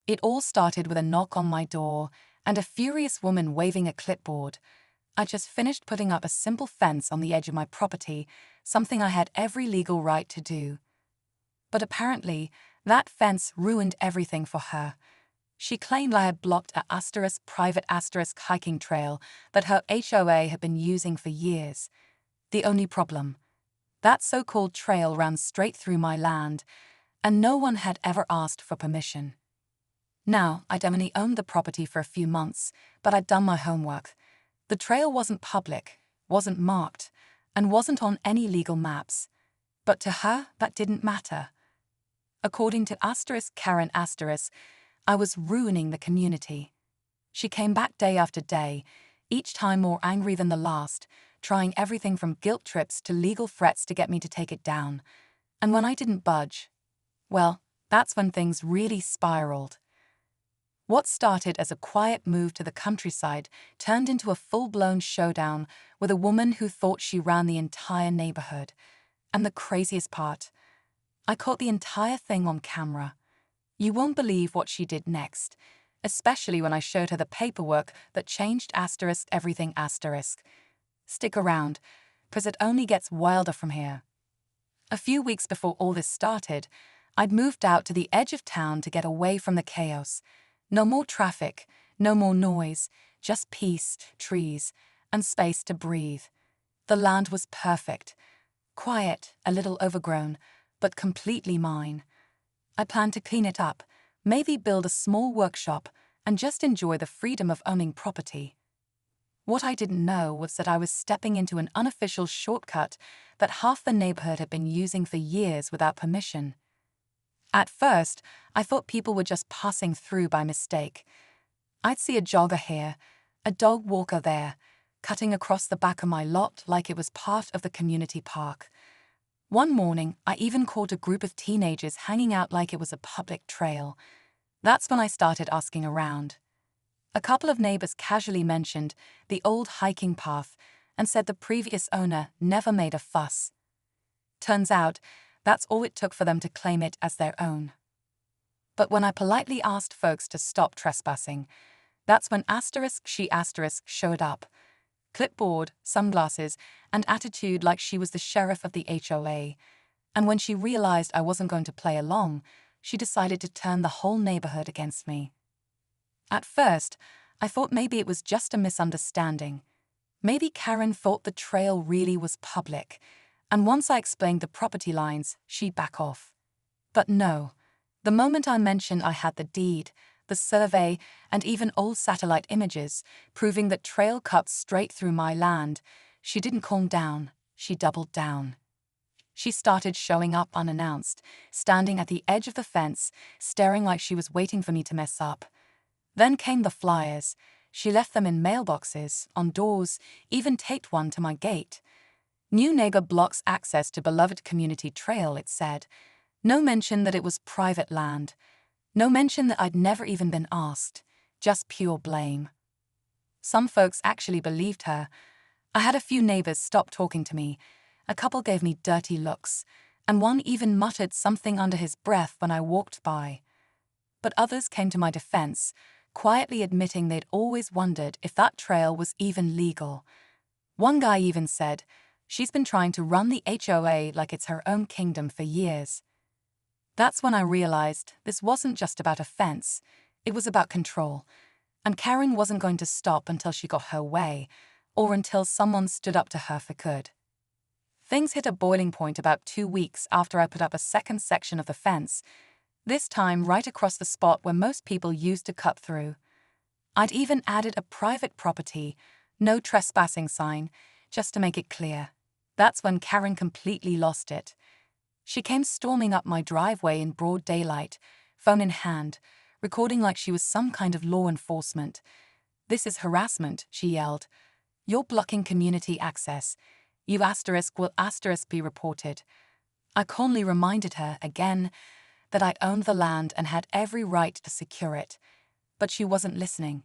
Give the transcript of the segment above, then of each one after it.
It all started with a knock on my door and a furious woman waving a clipboard. I just finished putting up a simple fence on the edge of my property, something I had every legal right to do. But apparently, that fence ruined everything for her. She claimed I had blocked a private hiking trail that her HOA had been using for years. The only problem: that so-called trail ran straight through my land, and no one had ever asked for permission. Now, I'd only owned the property for a few months, but I'd done my homework. The trail wasn't public, wasn't marked, and wasn't on any legal maps. But to her, that didn't matter. According to Karen, I was ruining the community. She came back day after day, each time more angry than the last, trying everything from guilt trips to legal threats to get me to take it down. And when I didn't budge, well, that's when things really spiraled. What started as a quiet move to the countryside turned into a full-blown showdown with a woman who thought she ran the entire neighborhood. And the craziest part: I caught the entire thing on camera. You won't believe what she did next, especially when I showed her the paperwork that changed everything. Stick around, 'cause it only gets wilder from here. A few weeks before all this started, I'd moved out to the edge of town to get away from the chaos. No more traffic, no more noise, just peace, trees, and space to breathe. The land was perfect. Quiet, a little overgrown, but completely mine. I planned to clean it up, maybe build a small workshop, and just enjoy the freedom of owning property. What I didn't know was that I was stepping into an unofficial shortcut that half the neighborhood had been using for years without permission. At first, I thought people were just passing through by mistake. I'd see a jogger here, a dog walker there, cutting across the back of my lot like it was part of the community park. One morning, I even caught a group of teenagers hanging out like it was a public trail. That's when I started asking around. A couple of neighbors casually mentioned the old hiking path and said the previous owner never made a fuss. Turns out, that's all it took for them to claim it as their own. But when I politely asked folks to stop trespassing, that's when she showed up. Clipboard, sunglasses, and attitude like she was the sheriff of the HOA. And when she realized I wasn't going to play along, she decided to turn the whole neighborhood against me. At first, I thought maybe it was just a misunderstanding. Maybe Karen thought the trail really was public, and once I explained the property lines, she'd back off. But no, the moment I mentioned I had the deed, the survey, and even old satellite images proving that trail cuts straight through my land, she didn't calm down, she doubled down. She started showing up unannounced, standing at the edge of the fence, staring like she was waiting for me to mess up. Then came the flyers. She left them in mailboxes, on doors, even taped one to my gate. New neighbor blocks access to beloved community trail, it said. No mention that it was private land. No mention that I'd never even been asked. Just pure blame. Some folks actually believed her. I had a few neighbors stop talking to me. A couple gave me dirty looks, and one even muttered something under his breath when I walked by. But others came to my defense, quietly admitting they'd always wondered if that trail was even legal. One guy even said, "She's been trying to run the HOA like it's her own kingdom for years." That's when I realized this wasn't just about a fence, it was about control. And Karen wasn't going to stop until she got her way, or until someone stood up to her for good. Things hit a boiling point about 2 weeks after I put up a second section of the fence, this time right across the spot where most people used to cut through. I'd even added a private property, no trespassing sign, just to make it clear. That's when Karen completely lost it. She came storming up my driveway in broad daylight, phone in hand, recording like she was some kind of law enforcement. "This is harassment," she yelled. "You're blocking community access. You will be reported." I calmly reminded her again that I owned the land and had every right to secure it. But she wasn't listening.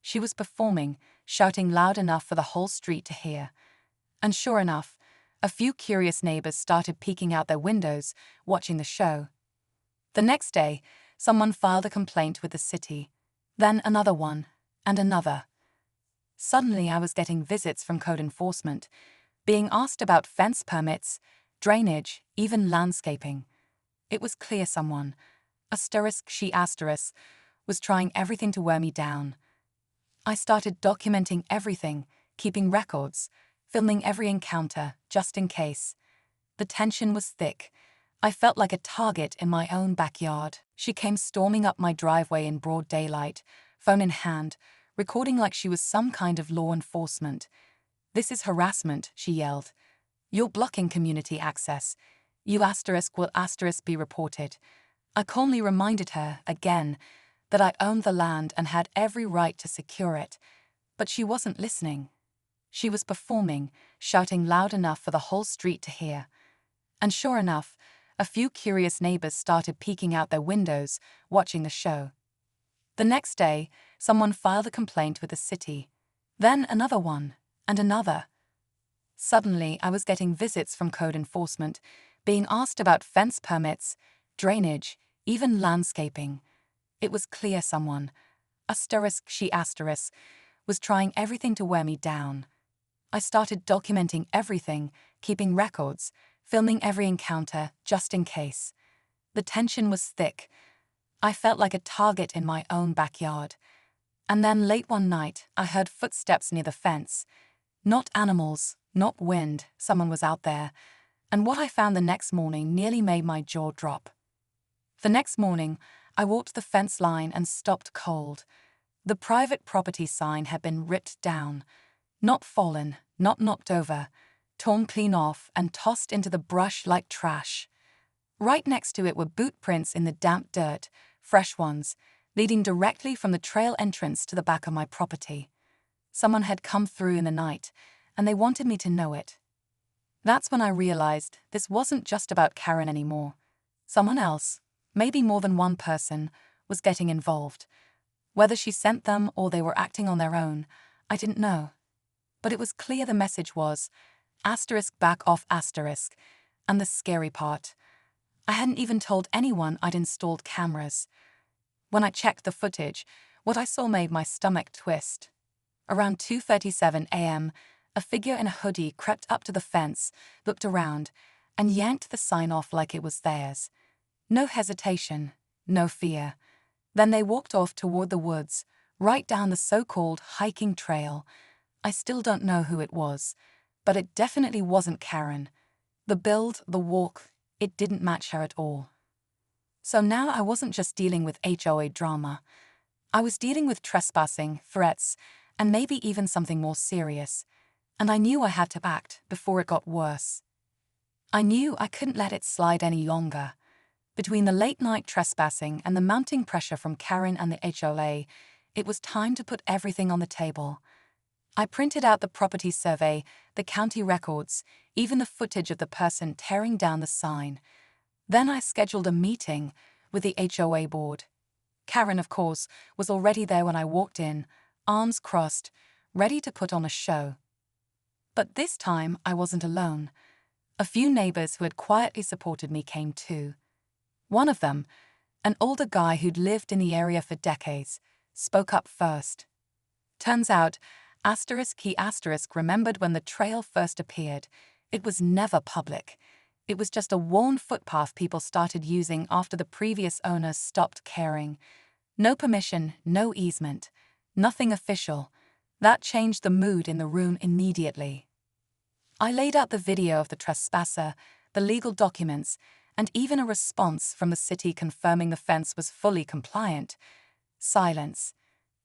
She was performing, shouting loud enough for the whole street to hear. And sure enough, a few curious neighbors started peeking out their windows, watching the show. The next day, someone filed a complaint with the city. Then another one, and another. Suddenly I was getting visits from code enforcement, being asked about fence permits, drainage, even landscaping. It was clear someone, was trying everything to wear me down. I started documenting everything, keeping records, filming every encounter, just in case. The tension was thick. I felt like a target in my own backyard. She came storming up my driveway in broad daylight, phone in hand, recording like she was some kind of law enforcement. "This is harassment," she yelled. "You're blocking community access. You will be reported." I calmly reminded her, again, that I owned the land and had every right to secure it. But she wasn't listening. She was performing, shouting loud enough for the whole street to hear. And sure enough, a few curious neighbors started peeking out their windows, watching the show. The next day, someone filed a complaint with the city. Then another one, and another. Suddenly, I was getting visits from code enforcement, being asked about fence permits, drainage, even landscaping. It was clear someone, was trying everything to wear me down. I started documenting everything, keeping records, filming every encounter, just in case. The tension was thick. I felt like a target in my own backyard. And then late one night, I heard footsteps near the fence. Not animals, not wind, someone was out there. And what I found the next morning nearly made my jaw drop. The next morning, I walked the fence line and stopped cold. The private property sign had been ripped down. Not fallen, not knocked over, torn clean off and tossed into the brush like trash. Right next to it were boot prints in the damp dirt, fresh ones, leading directly from the trail entrance to the back of my property. Someone had come through in the night, and they wanted me to know it. That's when I realized this wasn't just about Karen anymore. Someone else, maybe more than one person, was getting involved. Whether she sent them or they were acting on their own, I didn't know. But it was clear the message was, back off, and the scary part, I hadn't even told anyone I'd installed cameras. When I checked the footage, what I saw made my stomach twist. Around 2:37 a.m., a figure in a hoodie crept up to the fence, looked around, and yanked the sign off like it was theirs. No hesitation, no fear. Then they walked off toward the woods, right down the so-called hiking trail. I still don't know who it was, but it definitely wasn't Karen. The build, the walk, it didn't match her at all. So now I wasn't just dealing with HOA drama. I was dealing with trespassing, threats, and maybe even something more serious. And I knew I had to act before it got worse. I knew I couldn't let it slide any longer. Between the late-night trespassing and the mounting pressure from Karen and the HOA, it was time to put everything on the table. I printed out the property survey, the county records, even the footage of the person tearing down the sign. Then I scheduled a meeting with the HOA board. Karen, of course, was already there when I walked in, arms crossed, ready to put on a show. But this time I wasn't alone. A few neighbors who had quietly supported me came too. One of them, an older guy who'd lived in the area for decades, spoke up first. Turns out, remembered when the trail first appeared. It was never public. It was just a worn footpath people started using after the previous owners stopped caring. No permission, no easement, nothing official. That changed the mood in the room immediately. I laid out the video of the trespasser, the legal documents, and even a response from the city confirming the fence was fully compliant. Silence.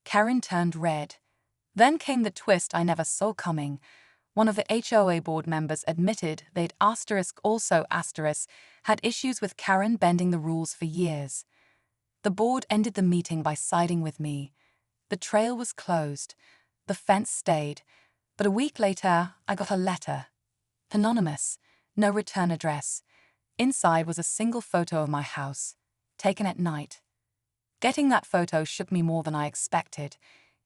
Karen turned red. Then came the twist I never saw coming. One of the HOA board members admitted they'd had issues with Karen bending the rules for years. The board ended the meeting by siding with me. The trail was closed. The fence stayed. But a week later, I got a letter. Anonymous. No return address. Inside was a single photo of my house, taken at night. Getting that photo shook me more than I expected.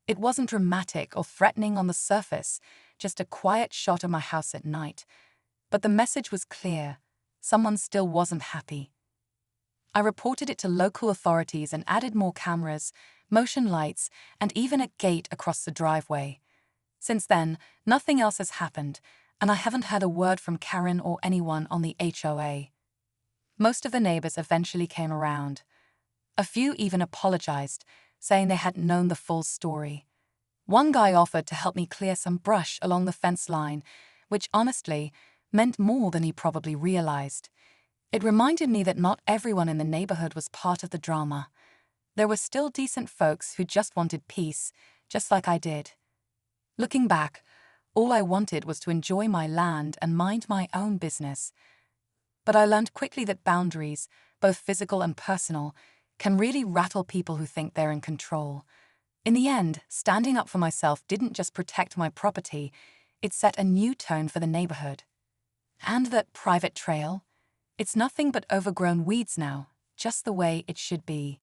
It wasn't dramatic or threatening on the surface, just a quiet shot of my house at night. But the message was clear. Someone still wasn't happy. I reported it to local authorities and added more cameras, motion lights, and even a gate across the driveway. Since then, nothing else has happened, and I haven't had a word from Karen or anyone on the HOA. Most of the neighbors eventually came around. A few even apologized, saying they hadn't known the full story. One guy offered to help me clear some brush along the fence line, which honestly meant more than he probably realized. It reminded me that not everyone in the neighborhood was part of the drama. There were still decent folks who just wanted peace, just like I did. Looking back, all I wanted was to enjoy my land and mind my own business. But I learned quickly that boundaries, both physical and personal, can really rattle people who think they're in control. In the end, standing up for myself didn't just protect my property, it set a new tone for the neighborhood. And that private trail? It's nothing but overgrown weeds now, just the way it should be.